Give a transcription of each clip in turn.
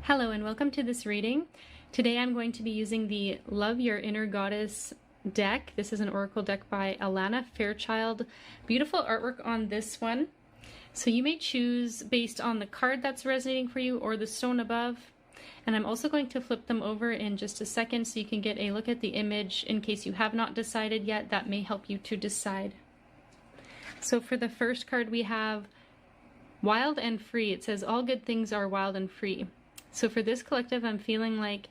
Hello and welcome to this reading. Today I'm going to be using the Love Your Inner Goddess deck. This is an oracle deck by Alana Fairchild. Beautiful artwork on this one. So you may choose based on the card that's resonating for you or the stone above. And I'm also going to flip them over in just a second so you can get a look at the image in case you have not decided yet. That may help you to decide. So for the first card we have Wild and Free. It says all good things are wild and free. So for this collective, I'm feeling like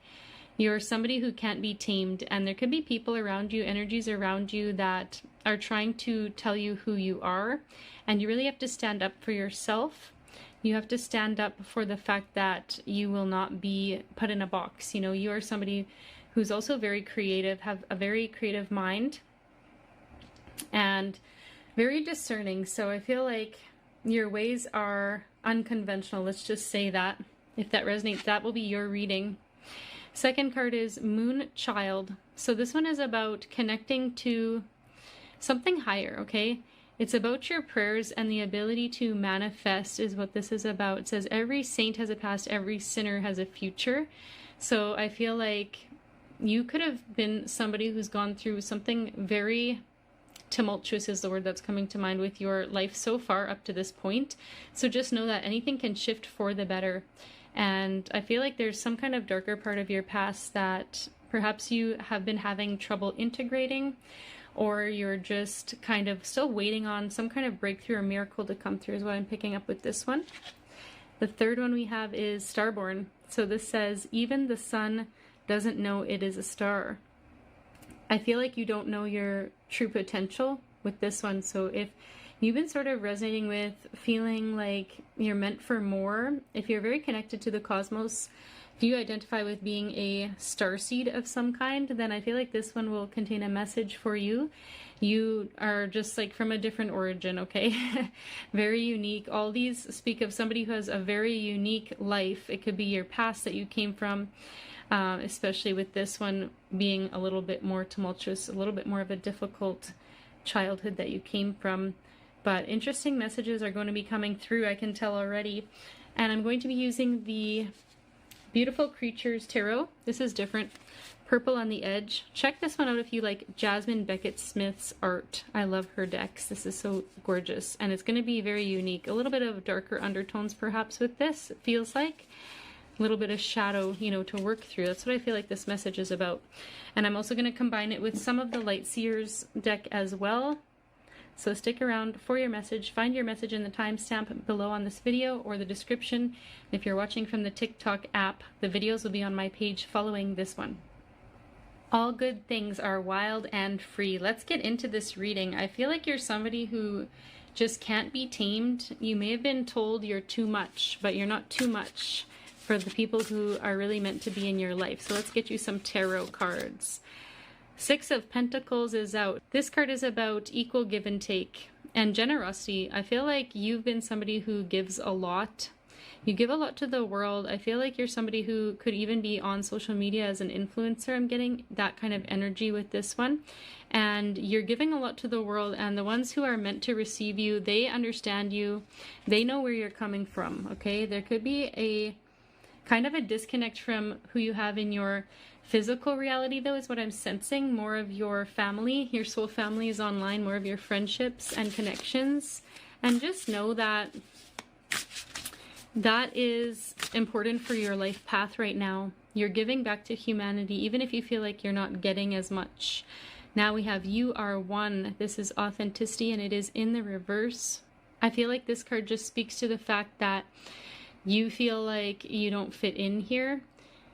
you're somebody who can't be tamed, and there could be people around you, energies around you that are trying to tell you who you are, and you really have to stand up for yourself. You have to stand up for the fact that you will not be put in a box. You know, you are somebody who's also very creative, have a very creative mind, and very discerning. So I feel like your ways are unconventional. Let's just say that. If that resonates, that will be your reading. Second card is Moon Child. So this one is about connecting to something higher, okay? It's about your prayers and the ability to manifest is what this is about. It says every saint has a past, every sinner has a future. So I feel like you could have been somebody who's gone through something very tumultuous is the word that's coming to mind with your life so far up to this point. So just know that anything can shift for the better. And I feel like there's some kind of darker part of your past that perhaps you have been having trouble integrating, or you're just kind of still waiting on some kind of breakthrough or miracle to come through is what I'm picking up with this one. The third one we have is Starborn. So this says, even the sun doesn't know it is a star. I feel like you don't know your true potential with this one. So if you've been sort of resonating with feeling like you're meant for more, if you're very connected to the cosmos, if you identify with being a starseed of some kind, then I feel like this one will contain a message for you. You are just like from a different origin, okay? Very unique. All these speak of somebody who has a very unique life. It could be your past that you came from, especially with this one being a little bit more tumultuous, a little bit more of a difficult childhood that you came from. But interesting messages are going to be coming through, I can tell already. And I'm going to be using the Beautiful Creatures Tarot. This is different. Purple on the edge. Check this one out if you like Jasmine Beckett-Smith's art. I love her decks. This is so gorgeous. And it's going to be very unique. A little bit of darker undertones perhaps with this, it feels like. A little bit of shadow, you know, to work through. That's what I feel like this message is about. And I'm also going to combine it with some of the Light Seers deck as well. So stick around for your message. Find your message in the timestamp below on this video or the description. If you're watching from the TikTok app, the videos will be on my page following this one. All good things are wild and free. Let's get into this reading. I feel like you're somebody who just can't be tamed. You may have been told you're too much, but you're not too much for the people who are really meant to be in your life. So let's get you some tarot cards. Six of Pentacles is out. This card is about equal give and take and generosity. I feel like you've been somebody who gives a lot. You give a lot to the world. I feel like you're somebody who could even be on social media as an influencer. I'm getting that kind of energy with this one. And you're giving a lot to the world, and the ones who are meant to receive you, they understand you. They know where you're coming from, okay? There could be a kind of a disconnect from who you have in your physical reality, though, is what I'm sensing. More of your family, your soul family is online, more of your friendships and connections. And just know that that is important for your life path right now. You're giving back to humanity, even if you feel like you're not getting as much. Now we have You Are One. This is authenticity, and it is in the reverse. I feel like this card just speaks to the fact that you feel like you don't fit in here,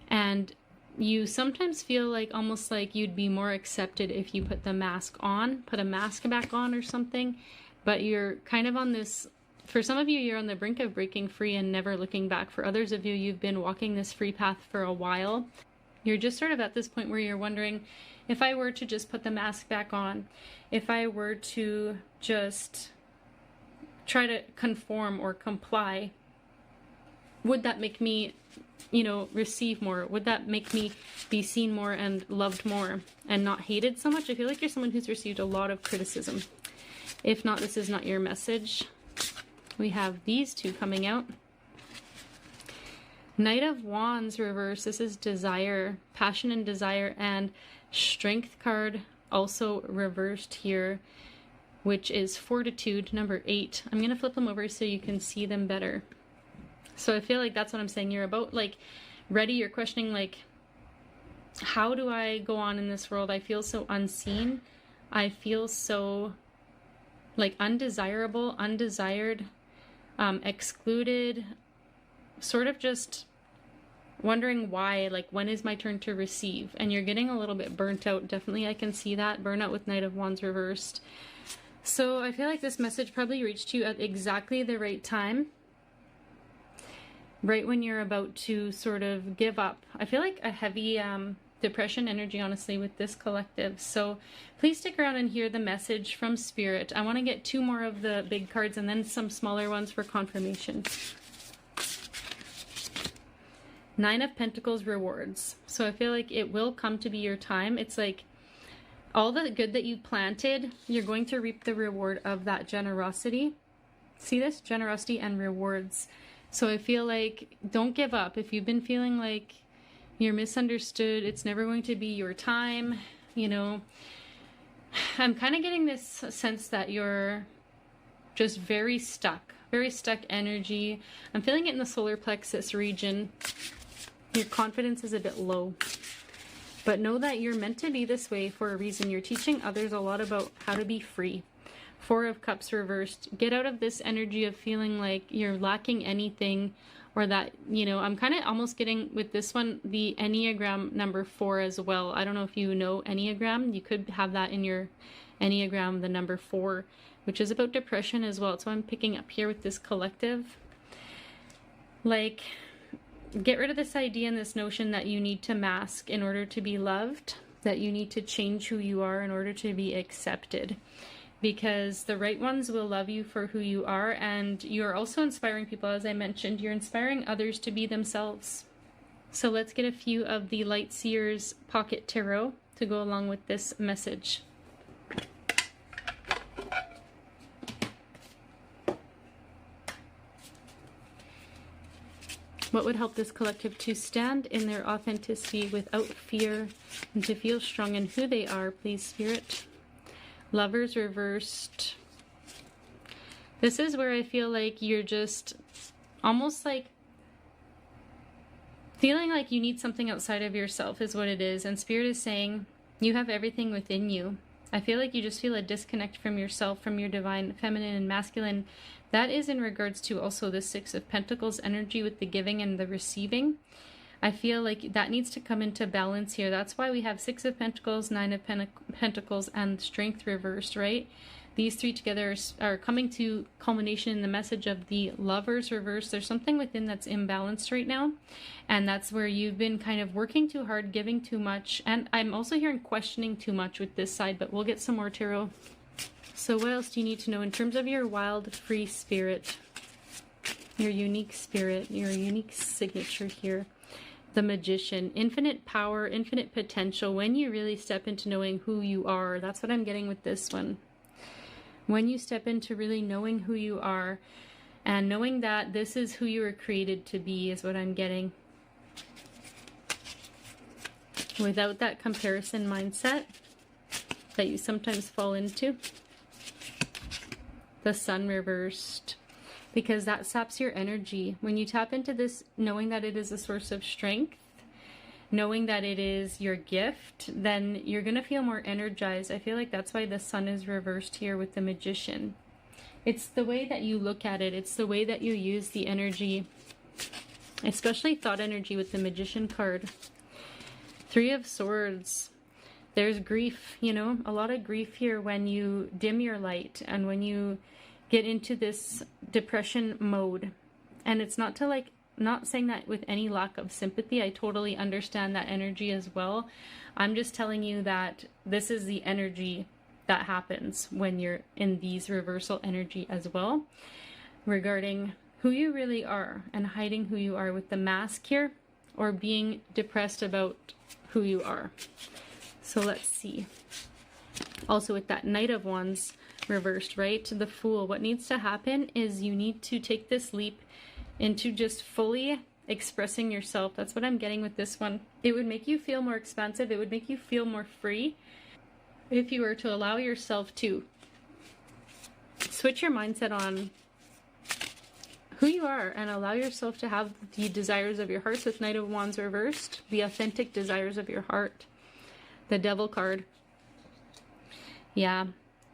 and you sometimes feel like almost like you'd be more accepted if you put the mask on, put a mask back on or something, but you're kind of on this, for some of you, you're on the brink of breaking free and never looking back. For others of you, you've been walking this free path for a while. You're just sort of at this point where you're wondering, if I were to just put the mask back on, if I were to just try to conform or comply, would that make me, you know, receive more? Would that make me be seen more and loved more and not hated so much? I feel like you're someone who's received a lot of criticism. If not, this is not your message. We have these two coming out. Knight of Wands reverse. This is desire, passion and desire, and strength card also reversed here, which is fortitude, number 8. I'm going to flip them over so you can see them better. So I feel like that's what I'm saying. You're about like ready. You're questioning like, how do I go on in this world? I feel so unseen. I feel so like undesirable, undesired, excluded, sort of just wondering why, like when is my turn to receive? And you're getting a little bit burnt out. Definitely I can see that. Burnout with Knight of Wands reversed. So I feel like this message probably reached you at exactly the right time. Right when you're about to sort of give up. I feel like a heavy depression energy, honestly, with this collective. So please stick around and hear the message from Spirit. I want to get 2 more of the big cards and then some smaller ones for confirmation. 9 of Pentacles rewards. So I feel like it will come to be your time. It's like all the good that you planted, you're going to reap the reward of that generosity. See this? Generosity and rewards. So I feel like don't give up. If you've been feeling like you're misunderstood, it's never going to be your time, you know. I'm kind of getting this sense that you're just very stuck energy. I'm feeling it in the solar plexus region. Your confidence is a bit low. But know that you're meant to be this way for a reason. You're teaching others a lot about how to be free. 4 of Cups reversed. Get out of this energy of feeling like you're lacking anything, or that, you know, I'm kind of almost getting with this one, the Enneagram number 4 as well. I don't know if you know Enneagram. You could have that in your Enneagram, the number 4, which is about depression as well. So I'm picking up here with this collective. Like, get rid of this idea and this notion that you need to mask in order to be loved, that you need to change who you are in order to be accepted. Because the right ones will love you for who you are, and you're also inspiring people. As I mentioned, you're inspiring others to be themselves. So let's get a few of the Light Seers Pocket Tarot to go along with this message. What would help this collective to stand in their authenticity without fear and to feel strong in who they are, please, Spirit? Lovers reversed. This is where I feel like you're just almost like feeling like you need something outside of yourself is what it is. And Spirit is saying you have everything within you. I feel like you just feel a disconnect from yourself, from your divine feminine and masculine. That is in regards to also the 6 of Pentacles energy with the giving and the receiving. I feel like that needs to come into balance here. That's why we have 6 of Pentacles, 9 of Pentacles, and Strength reversed, right? These 3 together are coming to culmination in the message of the Lovers reversed. There's something within that's imbalanced right now. And that's where you've been kind of working too hard, giving too much. And I'm also hearing questioning too much with this side, but we'll get some more tarot. So what else do you need to know in terms of your wild, free spirit? Your unique spirit, your unique signature here. The Magician, infinite power, infinite potential. When you really step into knowing who you are, that's what I'm getting with this one. When you step into really knowing who you are and knowing that this is who you were created to be is what I'm getting. Without that comparison mindset that you sometimes fall into. The Sun reversed. Because that saps your energy. When you tap into this, knowing that it is a source of strength, knowing that it is your gift, then you're going to feel more energized. I feel like that's why the Sun is reversed here with the Magician. It's the way that you look at it. It's the way that you use the energy, especially thought energy with the Magician card. 3 of Swords. There's grief, you know, a lot of grief here when you dim your light and when you get into this depression mode. And it's not to like, not saying that with any lack of sympathy. I totally understand that energy as well. I'm just telling you that this is the energy that happens when you're in these reversal energy as well, regarding who you really are and hiding who you are with the mask here, or being depressed about who you are. So let's see. Also with that Knight of Wands reversed, right? The Fool. What needs to happen is you need to take this leap into just fully expressing yourself. That's what I'm getting with this one. It would make you feel more expansive. It would make you feel more free if you were to allow yourself to switch your mindset on who you are and allow yourself to have the desires of your heart. With Knight of Wands reversed, the authentic desires of your heart. The Devil card. Yeah.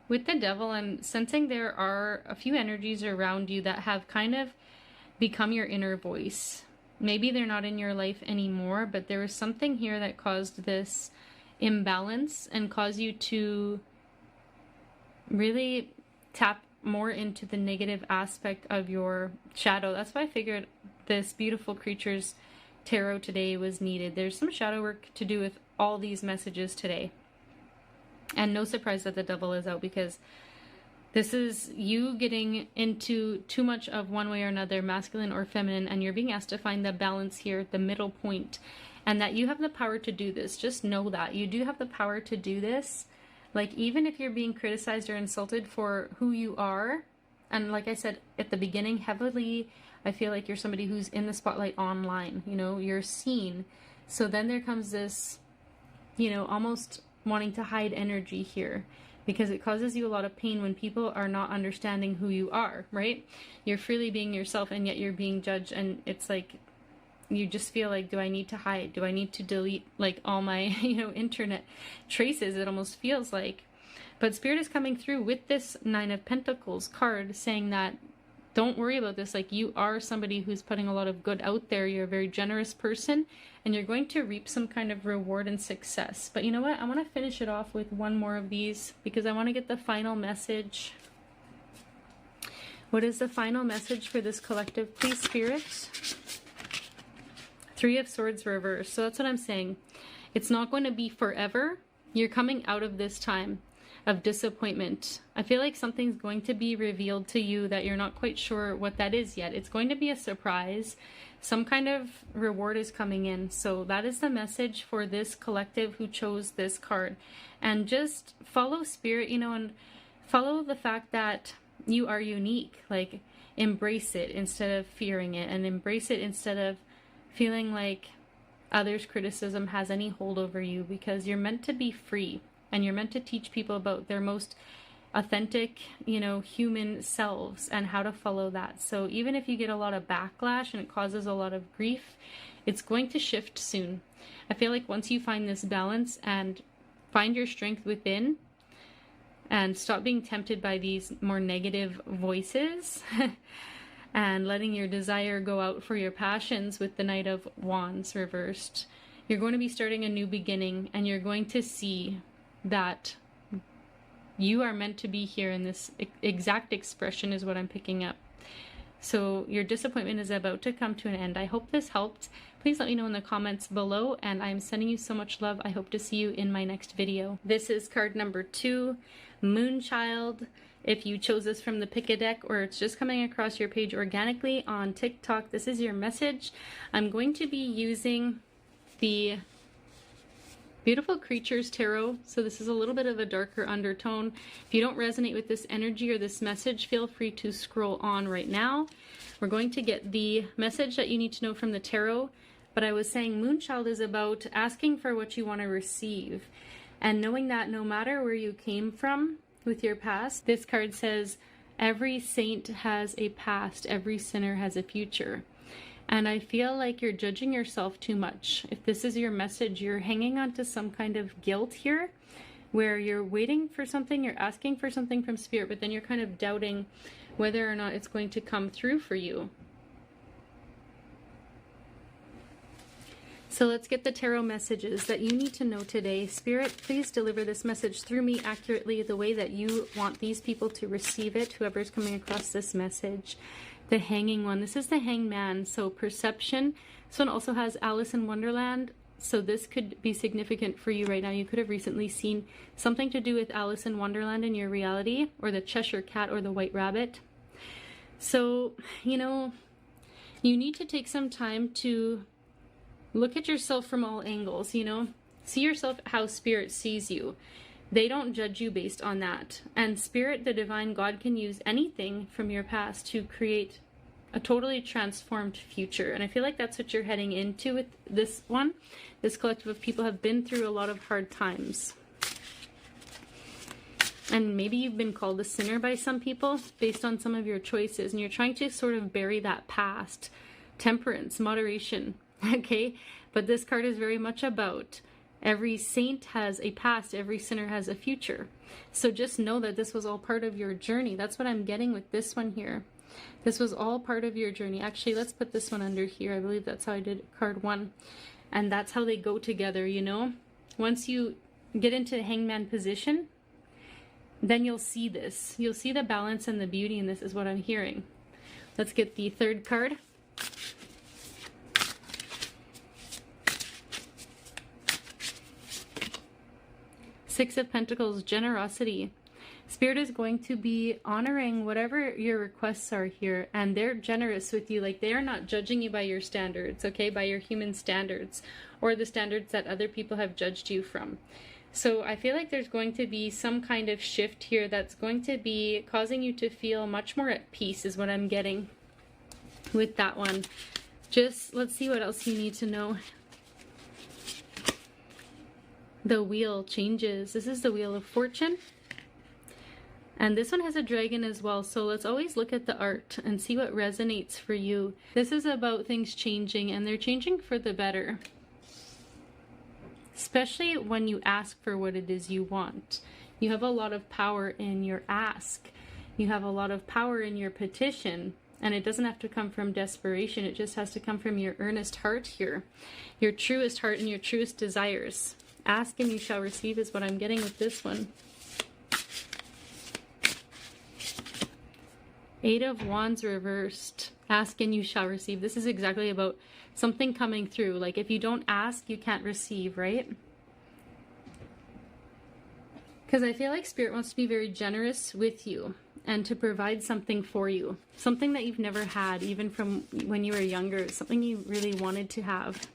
With the Devil, I'm sensing there are a few energies around you that have kind of become your inner voice. Maybe they're not in your life anymore, but there was something here that caused this imbalance and caused you to really tap more into the negative aspect of your shadow. That's why I figured this Beautiful Creatures tarot today was needed. There's some shadow work to do with all these messages today. And no surprise that the Devil is out, because this is you getting into too much of one way or another, masculine or feminine, and you're being asked to find the balance here, the middle point, and that you have the power to do this. Just know that you do have the power to do this. Like, even if you're being criticized or insulted for who you are, and like I said at the beginning, heavily, I feel like you're somebody who's in the spotlight online, you know, you're seen. So then there comes this, you know, almost wanting to hide energy here, because it causes you a lot of pain when people are not understanding who you are, right? You're freely being yourself and yet you're being judged, and it's like you just feel like, do I need to hide? Do I need to delete like all my, you know, internet traces? It almost feels like. But Spirit is coming through with this Nine of Pentacles card saying that don't worry about this. Like, you are somebody who's putting a lot of good out there. You're a very generous person and you're going to reap some kind of reward and success. But you know what? I want to finish it off with one more of these because I want to get the final message. What is the final message for this collective, please, Spirit? Three of Swords reversed. So that's what I'm saying. It's not going to be forever. You're coming out of this time of disappointment. I feel like something's going to be revealed to you that you're not quite sure what that is yet. It's going to be a surprise. Some kind of reward is coming in. So that is the message for this collective who chose this card. And just follow Spirit, you know, and follow the fact that you are unique. Like, embrace it instead of fearing it, and embrace it instead of feeling like others' criticism has any hold over you, because you're meant to be free and you're meant to teach people about their most authentic, you know, human selves and how to follow that. So even if you get a lot of backlash and it causes a lot of grief, it's going to shift soon. I feel like once you find this balance and find your strength within and stop being tempted by these more negative voices and letting your desire go out for your passions with the Knight of Wands reversed, you're going to be starting a new beginning, and you're going to see that you are meant to be here in this exact expression is what I'm picking up. So your disappointment is about to come to an end. I hope this helped. Please let me know in the comments below, and I'm sending you so much love. I hope to see you in my next video. This is card number 2, Moonchild. If you chose this from the pick a deck or it's just coming across your page organically on TikTok, this is your message. I'm going to be using the Beautiful Creatures Tarot. So this is a little bit of a darker undertone. If you don't resonate with this energy or this message, feel free to scroll on right now. We're going to get the message that you need to know from the tarot. But I was saying Moonchild is about asking for what you want to receive. And knowing that no matter where you came from with your past, this card says every saint has a past, every sinner has a future. And I feel like you're judging yourself too much. If this is your message, you're hanging on to some kind of guilt here, where you're waiting for something, you're asking for something from Spirit, but then you're kind of doubting whether or not it's going to come through for you. So let's get the tarot messages that you need to know today. Spirit, please deliver this message through me accurately, the way that you want these people to receive it, whoever's coming across this message. The Hanging One. This is the Hangman. So perception. This one also has Alice in Wonderland. So this could be significant for you right now. You could have recently seen something to do with Alice in Wonderland in your reality, or the Cheshire Cat, or the White Rabbit. So, you know, you need to take some time to look at yourself from all angles, you know. See yourself how Spirit sees you. They don't judge you based on that. And Spirit, the divine God, can use anything from your past to create a totally transformed future. And I feel like that's what you're heading into with this one. This collective of people have been through a lot of hard times. And maybe you've been called a sinner by some people based on some of your choices, and you're trying to sort of bury that past. Temperance, moderation, okay? But this card is very much about every saint has a past, every sinner has a future. So just know that this was all part of your journey. That's what I'm getting with this one here. This was all part of your journey. Actually, let's put this one under here. I believe that's how I did card 1. And that's how they go together, you know? Once you get into hangman position, then you'll see this. You'll see the balance and the beauty in this is what I'm hearing. Let's get the third card. Six of Pentacles, generosity. Spirit is going to be honoring whatever your requests are here, and they're generous with you. Like, they are not judging you by your standards, okay? By your human standards or the standards that other people have judged you from. So I feel like there's going to be some kind of shift here that's going to be causing you to feel much more at peace is what I'm getting with that one. Just let's see what else you need to know. The wheel changes. This is the Wheel of Fortune. And this one has a dragon as well. So let's always look at the art and see what resonates for you. This is about things changing, and they're changing for the better. Especially when you ask for what it is you want. You have a lot of power in your ask. You have a lot of power in your petition. And it doesn't have to come from desperation. It just has to come from your earnest heart here. Your truest heart and your truest desires. Ask and you shall receive is what I'm getting with this one. Eight of Wands reversed. Ask and you shall receive. This is exactly about something coming through. Like, if you don't ask, you can't receive, right? Because I feel like Spirit wants to be very generous with you and to provide something for you. Something that you've never had, even from when you were younger. Something you really wanted to have.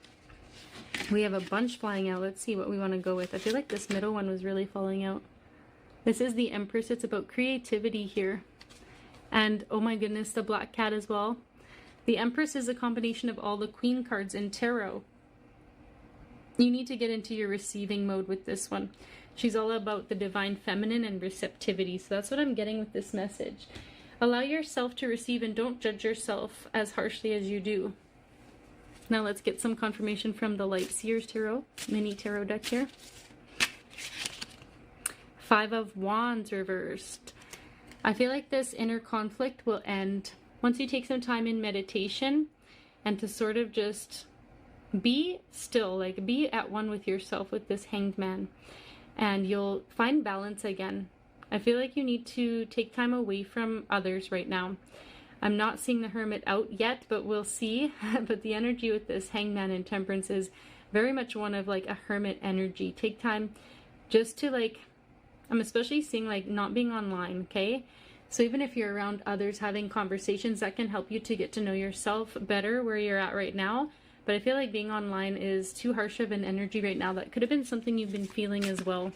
We have a bunch flying out. Let's see what we want to go with. I feel like this middle one was really falling out. This is the Empress. It's about creativity here. And oh my goodness, the Black Cat as well. The Empress is a combination of all the Queen cards in Tarot. You need to get into your receiving mode with this one. She's all about the divine feminine and receptivity. So that's what I'm getting with this message. Allow yourself to receive and don't judge yourself as harshly as you do. Now let's get some confirmation from the Light Seers Tarot, mini tarot deck here. Five of Wands reversed. I feel like this inner conflict will end once you take some time in meditation and to sort of just be still, like be at one with yourself with this Hanged Man, and you'll find balance again. I feel like you need to take time away from others right now. I'm not seeing the Hermit out yet, but we'll see. But the energy with this Hangman and Temperance is very much one of like a hermit energy. Take time just to like, I'm especially seeing like not being online, okay? So even if you're around others having conversations, that can help you to get to know yourself better where you're at right now. But I feel like being online is too harsh of an energy right now. That could have been something you've been feeling as well.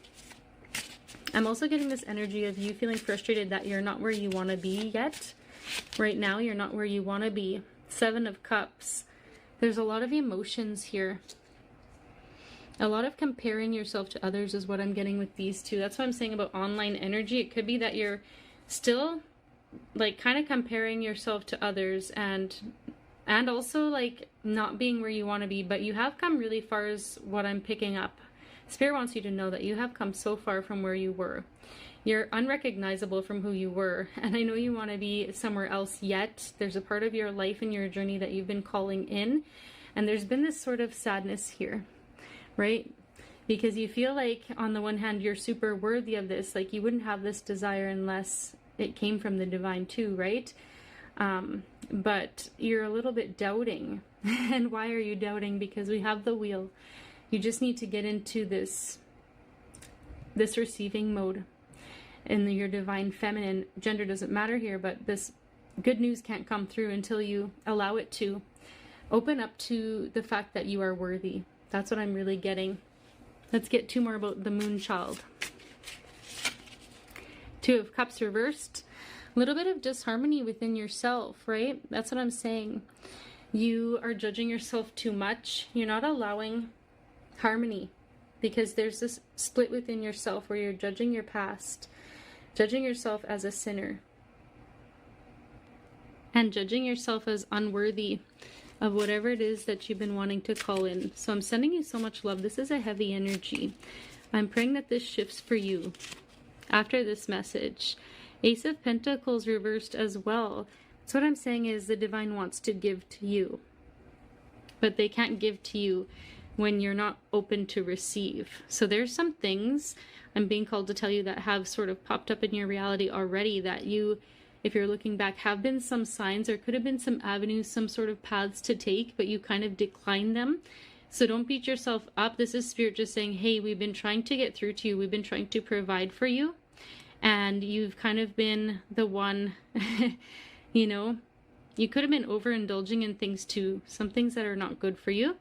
I'm also getting this energy of you feeling frustrated that you're not where you want to be yet. Right now, you're not where you want to be. Seven of Cups. There's a lot of emotions here. A lot of comparing yourself to others is what I'm getting with these two. That's what I'm saying about online energy. It could be that you're still like kind of comparing yourself to others and also like not being where you want to be, but you have come really far is what I'm picking up. Spirit wants you to know that you have come so far from where you were. You're unrecognizable from who you were, and I know you want to be somewhere else yet. There's a part of your life and your journey that you've been calling in, and there's been this sort of sadness here, right? Because you feel like on the one hand you're super worthy of this, like you wouldn't have this desire unless it came from the divine too, right? But you're a little bit doubting. And why are you doubting? Because we have the Wheel. You just need to get into this receiving mode. In your divine feminine, gender doesn't matter here, but this good news can't come through until you allow it to. Open up to the fact that you are worthy. That's what I'm really getting. Let's get two more about the Moon Child. Two of Cups reversed. A little bit of disharmony within yourself, right? That's what I'm saying. You are judging yourself too much. You're not allowing harmony because there's this split within yourself where you're judging your past, judging yourself as a sinner, and judging yourself as unworthy of whatever it is that you've been wanting to call in. So I'm sending you so much love. This is a heavy energy. I'm praying that this shifts for you after this message. Ace of Pentacles reversed as well. So what I'm saying is the divine wants to give to you, but they can't give to you when you're not open to receive. So there's some things I'm being called to tell you that have sort of popped up in your reality already that you, if you're looking back, have been some signs or could have been some avenues, some sort of paths to take, but you kind of declined them. So don't beat yourself up. This is Spirit just saying, hey, we've been trying to get through to you. We've been trying to provide for you. And you've kind of been the one, you know, you could have been overindulging in things too. Some things that are not good for you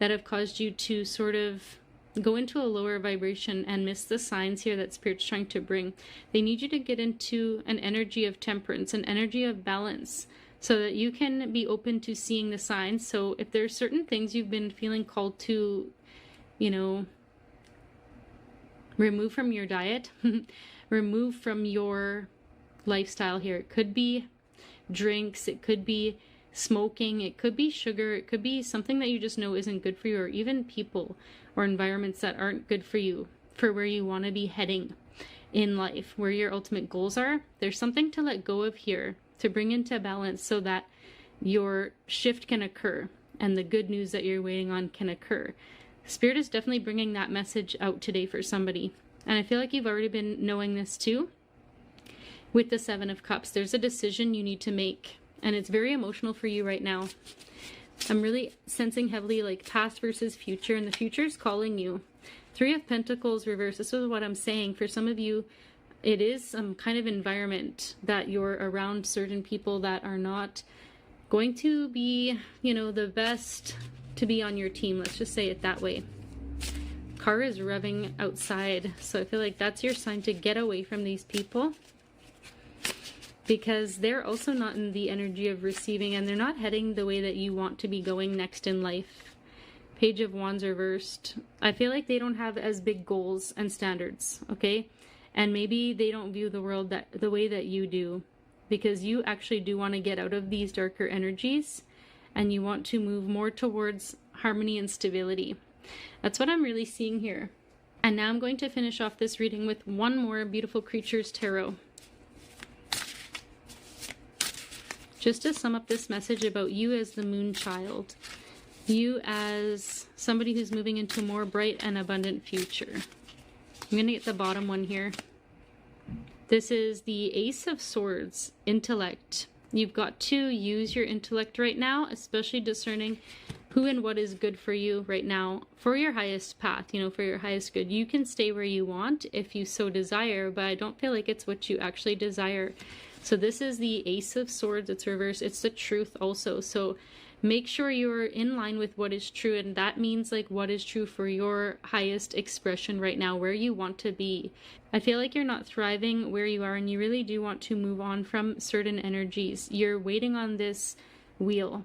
that have caused you to sort of go into a lower vibration and miss the signs here that Spirit's trying to bring. They need you to get into an energy of temperance, an energy of balance, so that you can be open to seeing the signs. So if there's certain things you've been feeling called to, you know, remove from your diet, remove from your lifestyle here. It could be drinks, it could be smoking, it could be sugar, it could be something that you just know isn't good for you, or even people or environments that aren't good for you, for where you want to be heading in life, where your ultimate goals are. There's something to let go of here to bring into balance so that your shift can occur and the good news that you're waiting on can occur. Spirit is definitely bringing that message out today for somebody. And I feel like you've already been knowing this too. With the Seven of Cups, there's a decision you need to make. And it's very emotional for you right now. I'm really sensing heavily like past versus future. And the future is calling you. Three of Pentacles reversed. This is what I'm saying. For some of you, it is some kind of environment that you're around certain people that are not going to be, you know, the best to be on your team. Let's just say it that way. Car is revving outside, so I feel like that's your sign to get away from these people, because they're also not in the energy of receiving, and they're not heading the way that you want to be going next in life. Page of Wands reversed. I feel like they don't have as big goals and standards, okay? And maybe they don't view the world the way that you do, because you actually do want to get out of these darker energies and you want to move more towards harmony and stability. That's what I'm really seeing here. And now I'm going to finish off this reading with one more Beautiful Creatures Tarot. Just to sum up this message about you as the moon child. You as somebody who's moving into a more bright and abundant future. I'm going to get the bottom one here. This is the Ace of Swords, intellect. You've got to use your intellect right now, especially discerning who and what is good for you right now for your highest path, you know, for your highest good. You can stay where you want if you so desire, but I don't feel like it's what you actually desire. So this is the Ace of Swords. It's reversed. It's the truth also. So make sure you're in line with what is true, and that means like what is true for your highest expression right now, where you want to be. I feel like you're not thriving where you are, and you really do want to move on from certain energies. You're waiting on this wheel.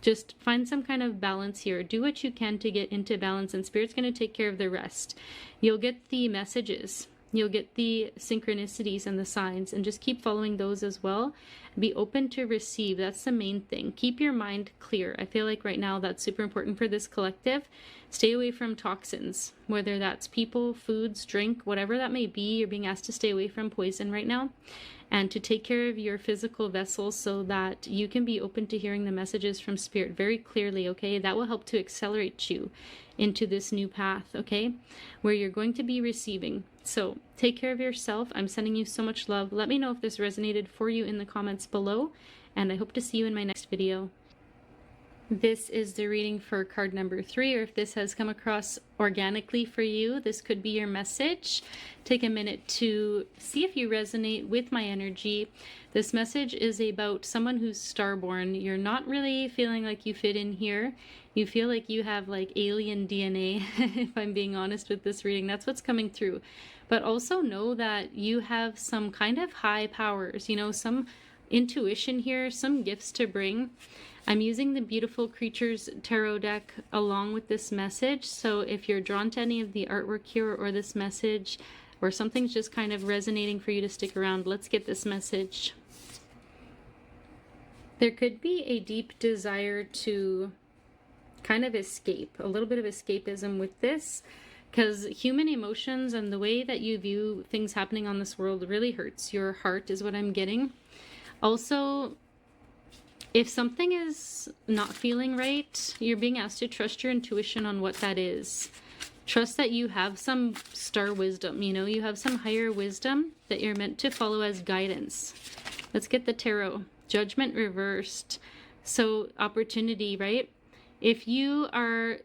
Just find some kind of balance here. Do what you can to get into balance, and Spirit's going to take care of the rest. You'll get the messages. You'll get the synchronicities and the signs, and just keep following those as well. Be open to receive. That's the main thing. Keep your mind clear. I feel like right now that's super important for this collective. Stay away from toxins, whether that's people, foods, drink, whatever that may be. You're being asked to stay away from poison right now, and to take care of your physical vessels so that you can be open to hearing the messages from Spirit very clearly, okay? That will help to accelerate you into this new path, okay? Where you're going to be receiving. So take care of yourself. I'm sending you so much love. Let me know if this resonated for you in the comments below, and I hope to see you in my next video. This is the reading for card number 3, or if this has come across organically for you, this could be your message. Take a minute to see if you resonate with my energy. This message is about someone who's starborn. You're not really feeling like you fit in here. You feel like you have like alien DNA, if I'm being honest with this reading. That's what's coming through. But also know that you have some kind of high powers, you know, some intuition here, some gifts to bring. I'm using the Beautiful Creatures Tarot deck along with this message, so if you're drawn to any of the artwork here or this message, or something's just kind of resonating for you to stick around, let's get this message. There could be a deep desire to kind of escape, a little bit of escapism with this, because human emotions and the way that you view things happening on this world really hurts your heart, is what I'm getting. Also, if something is not feeling right, you're being asked to trust your intuition on what that is. Trust that you have some star wisdom, you know, you have some higher wisdom that you're meant to follow as guidance. Let's get the tarot. Judgment reversed. So opportunity, right? If you are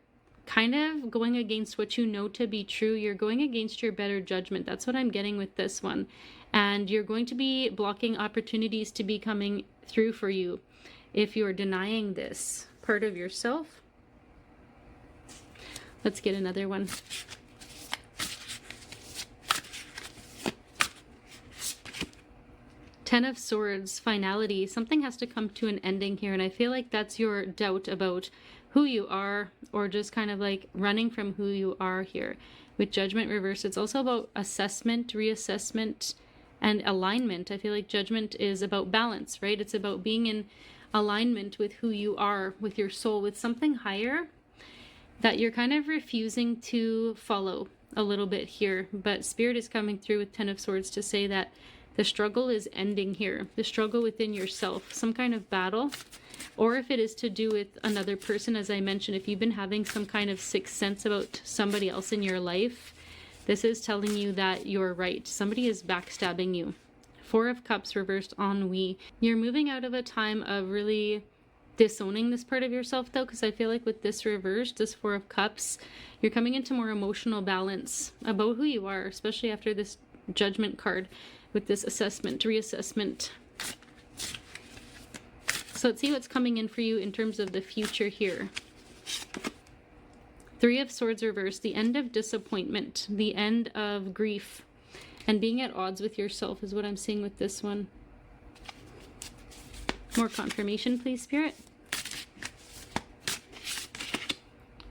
kind of going against what you know to be true, you're going against your better judgment. That's what I'm getting with this one. And you're going to be blocking opportunities to be coming through for you if you're denying this part of yourself. Let's get another one. Ten of Swords, finality. Something has to come to an ending here, and I feel like that's your doubt about who you are, or just kind of like running from who you are here. With Judgment reversed, it's also about assessment, reassessment, and alignment. I feel like Judgment is about balance, right? It's about being in alignment with who you are, with your soul, with something higher that you're kind of refusing to follow a little bit here. But Spirit is coming through with Ten of Swords to say that the struggle is ending here. The struggle within yourself, some kind of battle. Or if it is to do with another person, as I mentioned, if you've been having some kind of sixth sense about somebody else in your life, this is telling you that you're right. Somebody is backstabbing you. Four of Cups reversed, ennui. You're moving out of a time of really disowning this part of yourself, though, because I feel like with this reversed, this Four of Cups, you're coming into more emotional balance about who you are, especially after this Judgment card with this assessment, reassessment. So let's see what's coming in for you in terms of the future here. Three of Swords reversed, the end of disappointment, the end of grief, and being at odds with yourself is what I'm seeing with this one. More confirmation, please, Spirit.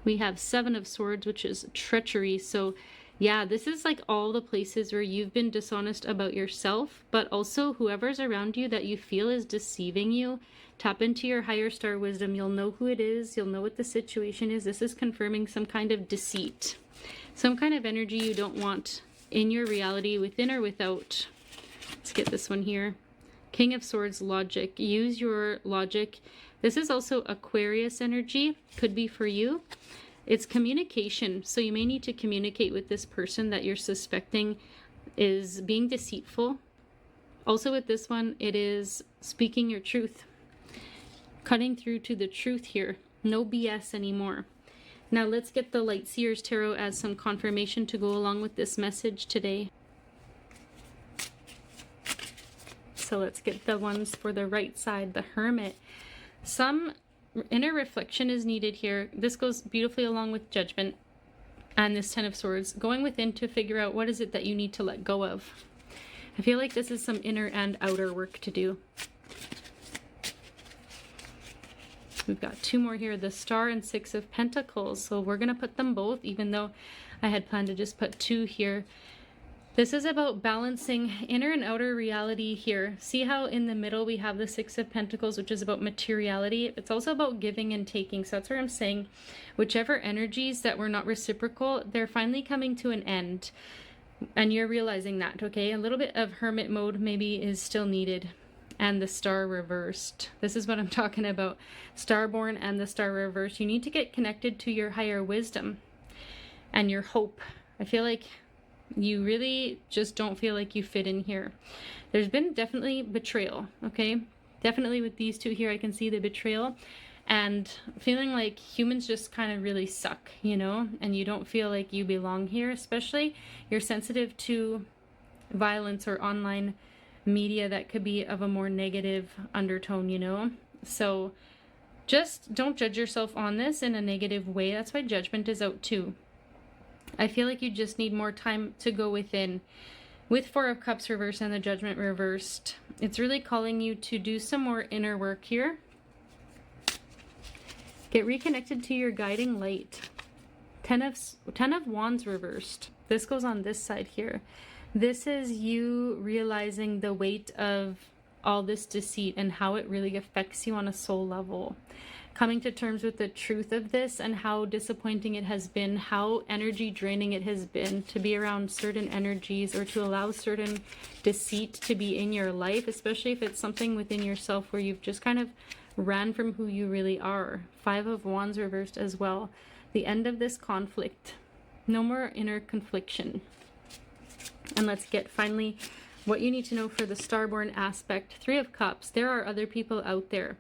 We have Seven of Swords, which is treachery. So yeah, this is like all the places where you've been dishonest about yourself, but also whoever's around you that you feel is deceiving you. Tap into your higher star wisdom. You'll know who it is. You'll know what the situation is. This is confirming some kind of deceit, some kind of energy you don't want in your reality, within or without. Let's get this one here. King of Swords, logic. Use your logic. This is also Aquarius energy. Could be for you. It's communication. So you may need to communicate with this person that you're suspecting is being deceitful. Also with this one, it is speaking your truth. Cutting through to the truth here. No BS anymore. Now let's get the Light Seers Tarot as some confirmation to go along with this message today. So let's get the ones for the right side, the Hermit. Some inner reflection is needed here. This goes beautifully along with Judgment and this Ten of Swords. Going within to figure out what is it that you need to let go of. I feel like this is some inner and outer work to do. We've got two more here, the Star and Six of Pentacles. So we're going to put them both, even though I had planned to just put two here. This is about balancing inner and outer reality here. See how in the middle we have the Six of Pentacles, which is about materiality. It's also about giving and taking. So that's where I'm saying whichever energies that were not reciprocal, they're finally coming to an end. And you're realizing that, okay? A little bit of hermit mode maybe is still needed. And the Star reversed. This is what I'm talking about. Starborn and the Star reversed. You need to get connected to your higher wisdom and your hope. I feel like you really just don't feel like you fit in here. There's been definitely betrayal, okay? Definitely with these two here, I can see the betrayal. and feeling like humans just kind of really suck, you know, and you don't feel like you belong here. Especially you're sensitive to violence or online media that could be of a more negative undertone, you know. So just don't judge yourself on this in a negative way. That's why judgment is out too. I feel like you just need more time to go within. With Four of Cups reversed and the Judgment reversed, it's really calling you to do some more inner work here. Get reconnected to your guiding light. Ten of Wands reversed. This goes on this side here. This is you realizing the weight of all this deceit and how it really affects you on a soul level. Coming to terms with the truth of this and how disappointing it has been, how energy draining it has been to be around certain energies or to allow certain deceit to be in your life, especially if it's something within yourself where you've just kind of ran from who you really are. Five of Wands reversed as well. The end of this conflict. No more inner confliction. And let's get finally what you need to know for the Starborn aspect. Three of Cups. There are other people out there.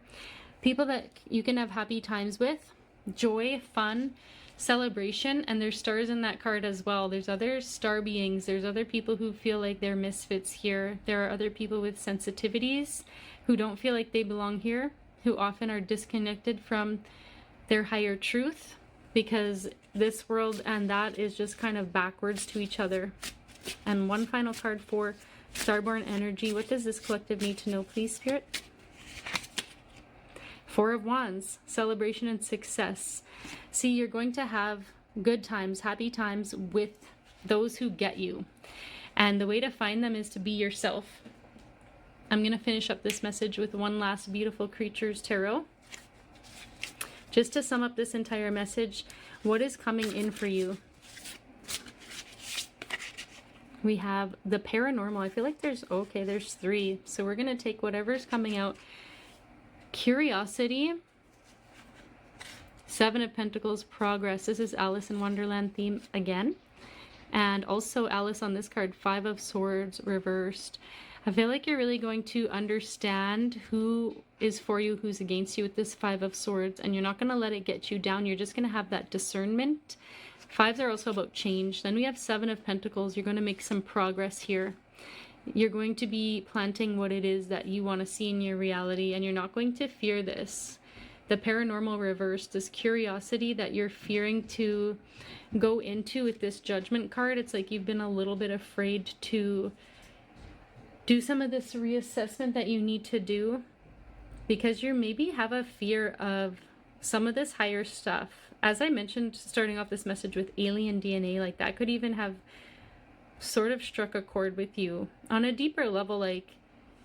People that you can have happy times with, joy, fun, celebration, and there's stars in that card as well. There's other star beings. There's other people who feel like they're misfits here. There are other people with sensitivities who don't feel like they belong here, who often are disconnected from their higher truth because this world and that is just kind of backwards to each other. And one final card for Starborn energy. What does this collective need to know, please, Spirit? Four of Wands, celebration and success. See, you're going to have good times, happy times with those who get you. And the way to find them is to be yourself. I'm going to finish up this message with one last beautiful creatures tarot. Just to sum up this entire message, what is coming in for you? We have the paranormal. I feel like there's three. So we're going to take whatever's coming out. Curiosity, Seven of Pentacles, progress. This is Alice in Wonderland theme again. And also Alice on this card, Five of Swords reversed. I feel like you're really going to understand who is for you, who's against you with this Five of Swords, and you're not going to let it get you down. You're just going to have that discernment. Fives are also about change. Then we have Seven of Pentacles. You're going to make some progress here. You're going to be planting what it is that you want to see in your reality, and you're not going to fear this. The paranormal reverse, this curiosity that you're fearing to go into with this Judgment card, it's like you've been a little bit afraid to do some of this reassessment that you need to do because you maybe have a fear of some of this higher stuff. As I mentioned, starting off this message with alien DNA, like that could even have sort of struck a chord with you on a deeper level, like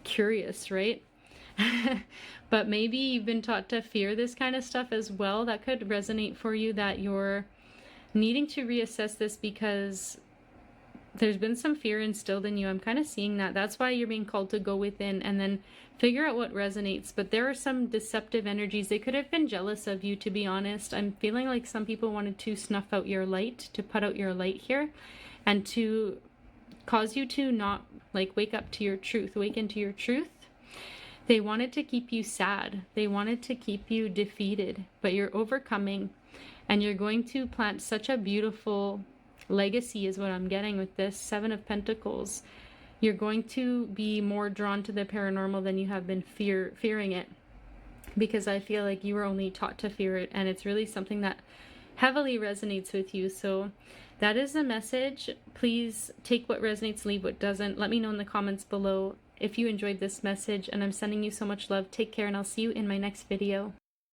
curious, right? But maybe you've been taught to fear this kind of stuff as well. That could resonate for you, that you're needing to reassess this because there's been some fear instilled in you. I'm kind of seeing that. That's why you're being called to go within and then figure out what resonates. But there are some deceptive energies. They could have been jealous of you, to be honest. I'm feeling like some people wanted to snuff out your light, to put out your light here, and to cause you to not like wake up to your truth, awaken to your truth. They wanted to keep you sad. They wanted to keep you defeated, but you're overcoming and you're going to plant such a beautiful legacy is what I'm getting with this Seven of Pentacles. You're going to be more drawn to the paranormal than you have been fearing it, because I feel like you were only taught to fear it, and it's really something that heavily resonates with you. So that is the message. Please take what resonates, leave what doesn't. Let me know in the comments below if you enjoyed this message, and I'm sending you so much love. Take care, and I'll see you in my next video.